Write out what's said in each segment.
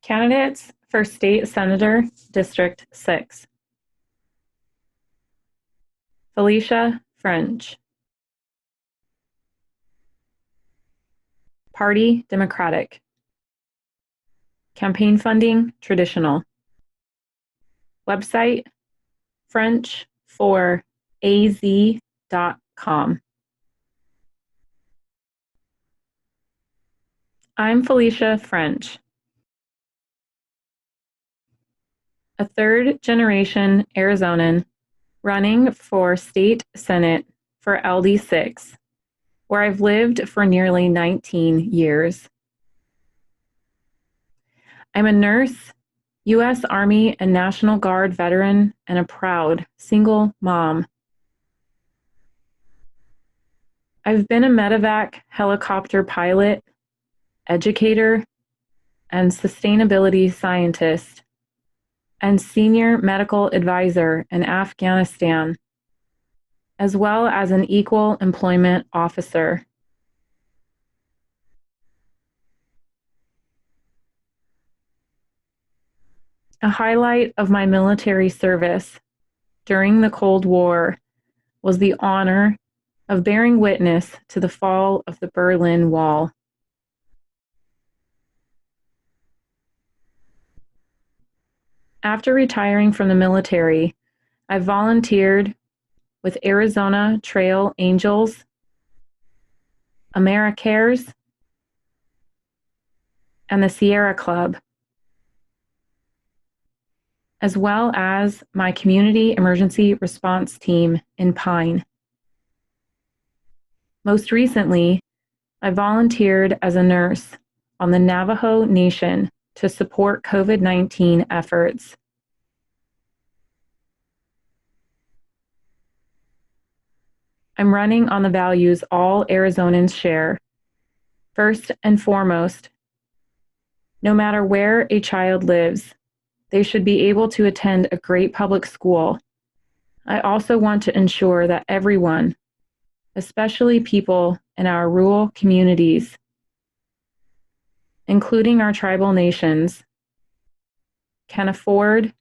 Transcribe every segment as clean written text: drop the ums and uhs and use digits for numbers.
Candidates for State Senator, District 6. Felicia French. Party Democratic. Campaign funding traditional. Website french4az.com. I'm Felicia French, a third-generation Arizonan running for State Senate for LD6, where I've lived for nearly 19 years. I'm a nurse, U.S. Army and National Guard veteran, and a proud single mom. I've been a medevac helicopter pilot, educator, and sustainability scientist, and senior medical advisor in Afghanistan, as well as an equal employment officer. A highlight of my military service during the Cold War was the honor of bearing witness to the fall of the Berlin Wall. After retiring from the military, I volunteered with Arizona Trail Angels, AmeriCares, and the Sierra Club, as well as my community emergency response team in Pine. Most recently, I volunteered as a nurse on the Navajo Nation to support COVID-19 efforts. I'm running on the values all Arizonans share. First and foremost, no matter where a child lives, they should be able to attend a great public school. I also want to ensure that everyone, especially people in our rural communities, including our tribal nations, can afford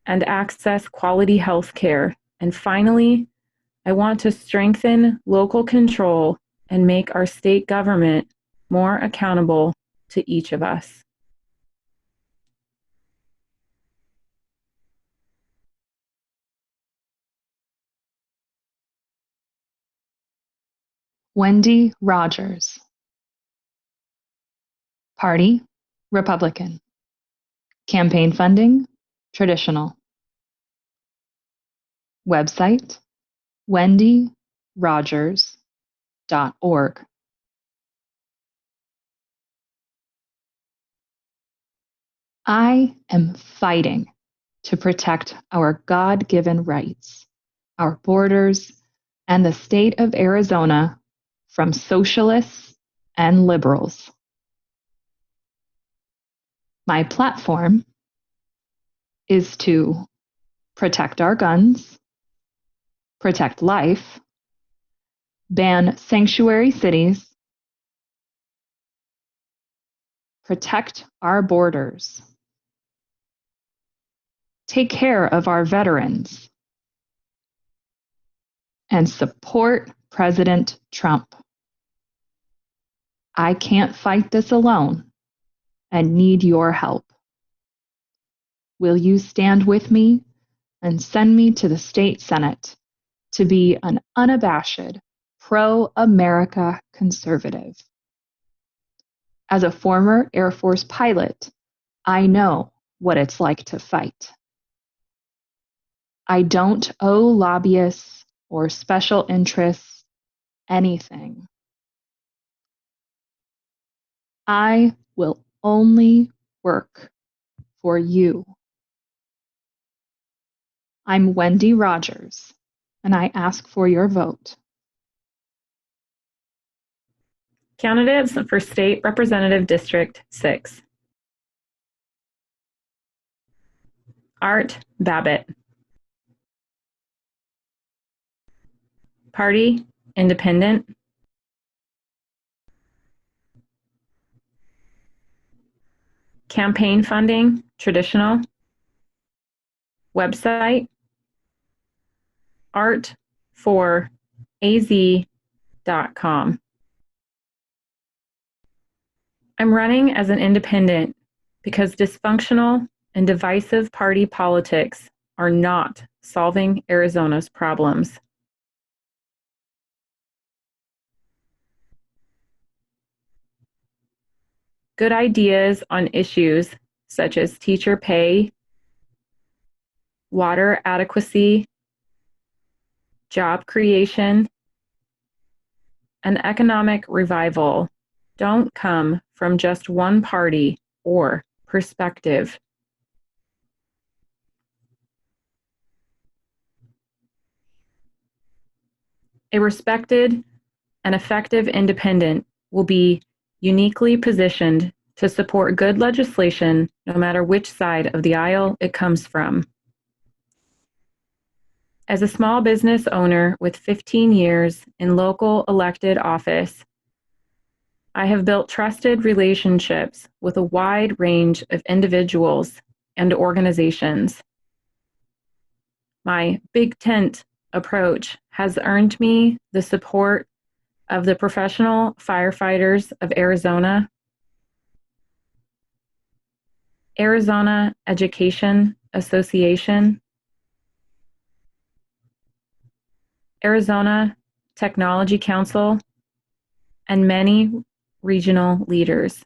and access quality health care. And finally, I want to strengthen local control and make our state government more accountable to each of us. Wendy Rogers. Party, Republican. Campaign funding, traditional. Website, wendyrogers.org. I am fighting to protect our God-given rights, our borders, and the state of Arizona from socialists and liberals. My platform is to protect our guns, protect life, ban sanctuary cities, protect our borders, take care of our veterans, and support President Trump. I can't fight this alone and need your help. Will you stand with me and send me to the state Senate to be an unabashed, pro-America conservative? As a former Air Force pilot, I know what it's like to fight. I don't owe lobbyists or special interests anything. I will only work for you. I'm Wendy Rogers, and I ask for your vote. Candidates for State Representative District 6. Art Babbitt. Party Independent. Campaign funding, traditional. Website, art4az.com. I'm running as an independent because dysfunctional and divisive party politics are not solving Arizona's problems. Good ideas on issues such as teacher pay, water adequacy, job creation, and economic revival don't come from just one party or perspective. A respected and effective independent will be uniquely positioned to support good legislation no matter which side of the aisle it comes from. As a small business owner with 15 years in local elected office, I have built trusted relationships with a wide range of individuals and organizations. My big tent approach has earned me the support of the Professional Firefighters of Arizona, Arizona Education Association, Arizona Technology Council, and many regional leaders.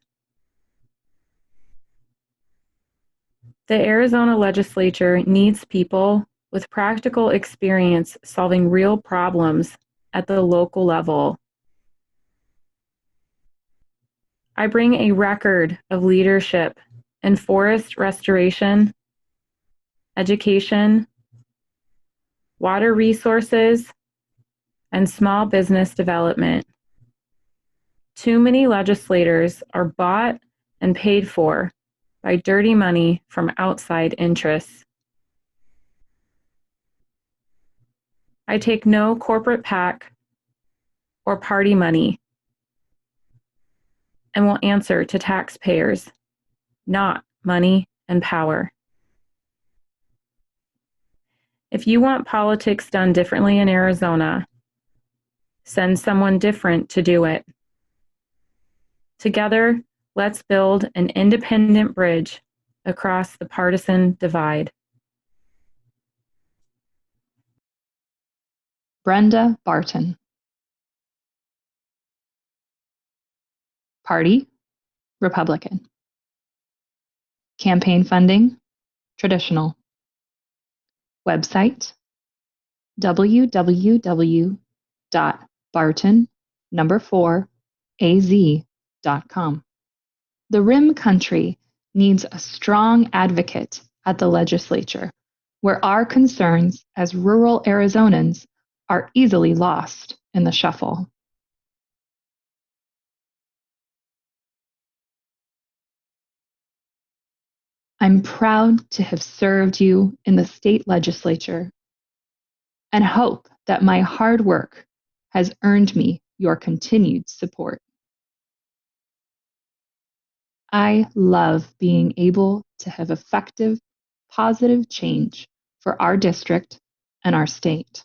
The Arizona legislature needs people with practical experience solving real problems at the local level. I bring a record of leadership in forest restoration, education, water resources, and small business development. Too many legislators are bought and paid for by dirty money from outside interests. I take no corporate PAC or party money and will answer to taxpayers, not money and power. If you want politics done differently in Arizona, send someone different to do it. Together, let's build an independent bridge across the partisan divide. Brenda Barton. Party, Republican. Campaign funding, traditional. Website, www.barton4az.com. The Rim Country needs a strong advocate at the legislature, where our concerns as rural Arizonans are easily lost in the shuffle. I'm proud to have served you in the state legislature and hope that my hard work has earned me your continued support. I love being able to have effective, positive change for our district and our state.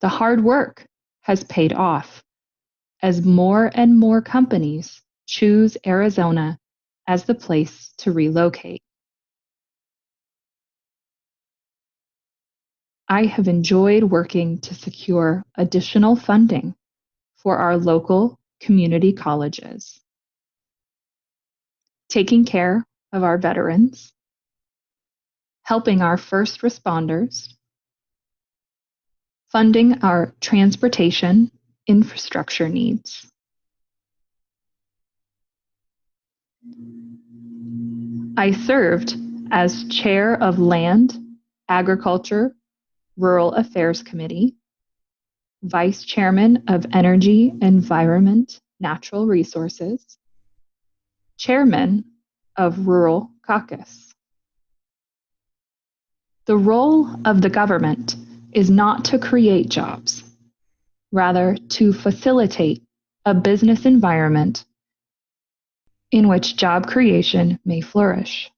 The hard work has paid off as more and more companies choose Arizona as the place to relocate. I have enjoyed working to secure additional funding for our local community colleges, taking care of our veterans, helping our first responders, funding our transportation infrastructure needs. I served as chair of Land, Agriculture, Rural Affairs Committee, vice chairman of Energy, Environment, Natural Resources, chairman of Rural Caucus. The role of the government is not to create jobs, rather to facilitate a business environment in which job creation may flourish.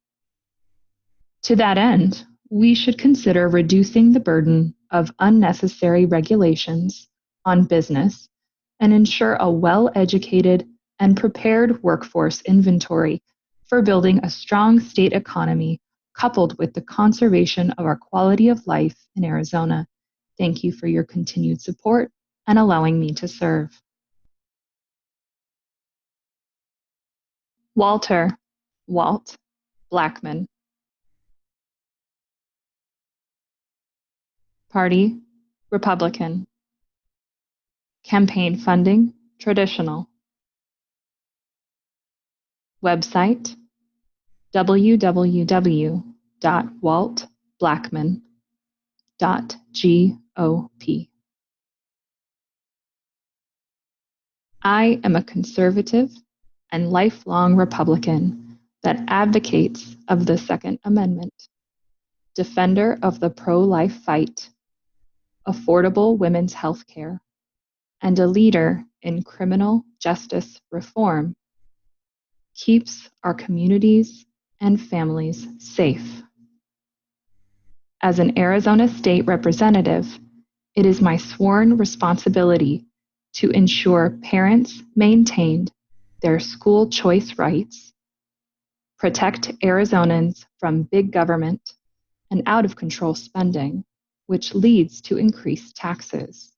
To that end, we should consider reducing the burden of unnecessary regulations on business and ensure a well-educated and prepared workforce inventory for building a strong state economy coupled with the conservation of our quality of life in Arizona. Thank you for your continued support and allowing me to serve. Walter, Walt Blackman. Party, Republican. Campaign funding, traditional. Website, www.waltblackman.gop. I am a conservative and lifelong Republican that advocates of the Second Amendment, defender of the pro-life fight, affordable women's health care, and a leader in criminal justice reform, keeps our communities and families safe. As an Arizona State Representative, it is my sworn responsibility to ensure parents maintain their school choice rights, protect Arizonans from big government and out-of-control spending, which leads to increased taxes.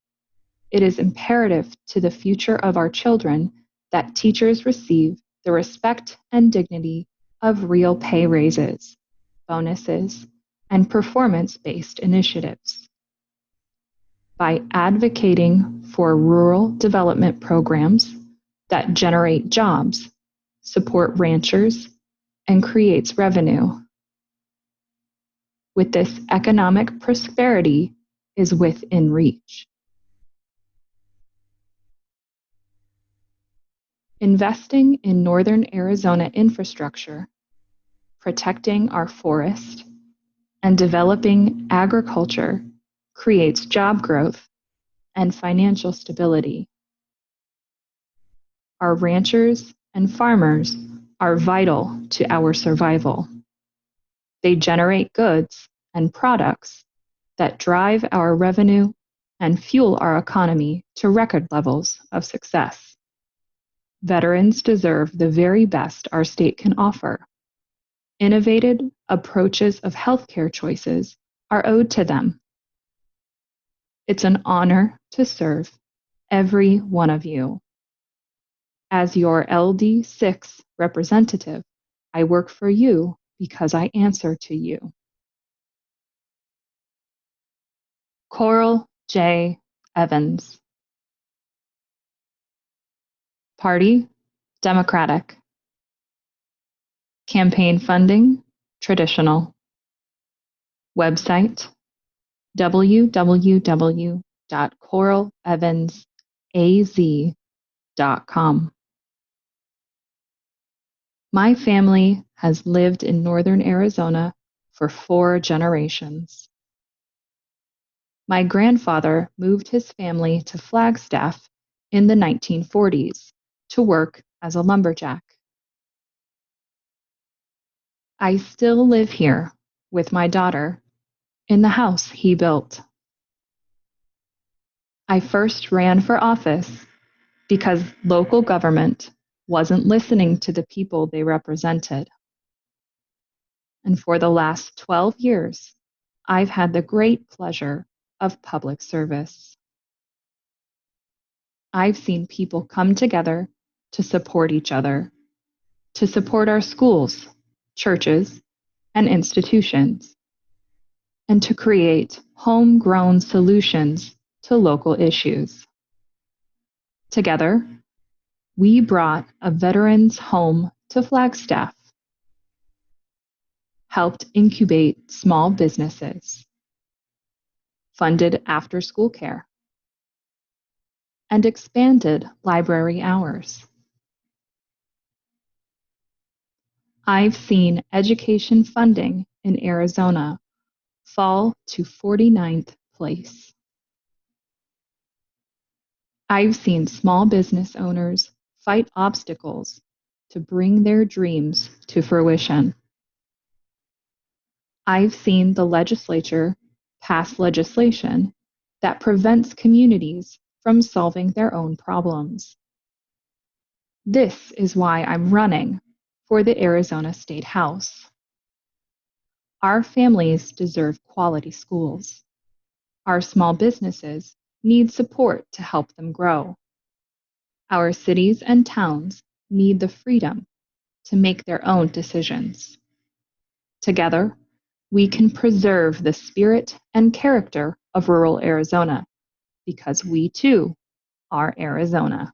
It is imperative to the future of our children that teachers receive the respect and dignity of real pay raises, bonuses, and performance-based initiatives. By advocating for rural development programs that generate jobs, support ranchers, and creates revenue. With this, economic prosperity is within reach. Investing in northern Arizona infrastructure, protecting our forest, and developing agriculture creates job growth and financial stability. Our ranchers and farmers are vital to our survival. They generate goods and products that drive our revenue and fuel our economy to record levels of success. Veterans deserve the very best our state can offer. Innovative approaches of healthcare choices are owed to them. It's an honor to serve every one of you. As your LD6 representative, I work for you because I answer to you. Coral J. Evans. Party, Democratic. Campaign funding, traditional. Website, www.coralevansaz.com. My family has lived in northern Arizona for 4 generations. My grandfather moved his family to Flagstaff in the 1940s to work as a lumberjack. I still live here with my daughter in the house he built. I first ran for office because local government wasn't listening to the people they represented. And for the last 12 years, I've had the great pleasure of public service. I've seen people come together to support each other, to support our schools, churches, and institutions, and to create homegrown solutions to local issues. Together, we brought a veterans home to Flagstaff, helped incubate small businesses, funded after-school care, and expanded library hours. I've seen education funding in Arizona fall to 49th place. I've seen small business owners fight obstacles to bring their dreams to fruition. I've seen the legislature pass legislation that prevents communities from solving their own problems. This is why I'm running for the Arizona State House. Our families deserve quality schools. Our small businesses need support to help them grow. Our cities and towns need the freedom to make their own decisions. Together, we can preserve the spirit and character of rural Arizona because we too are Arizona.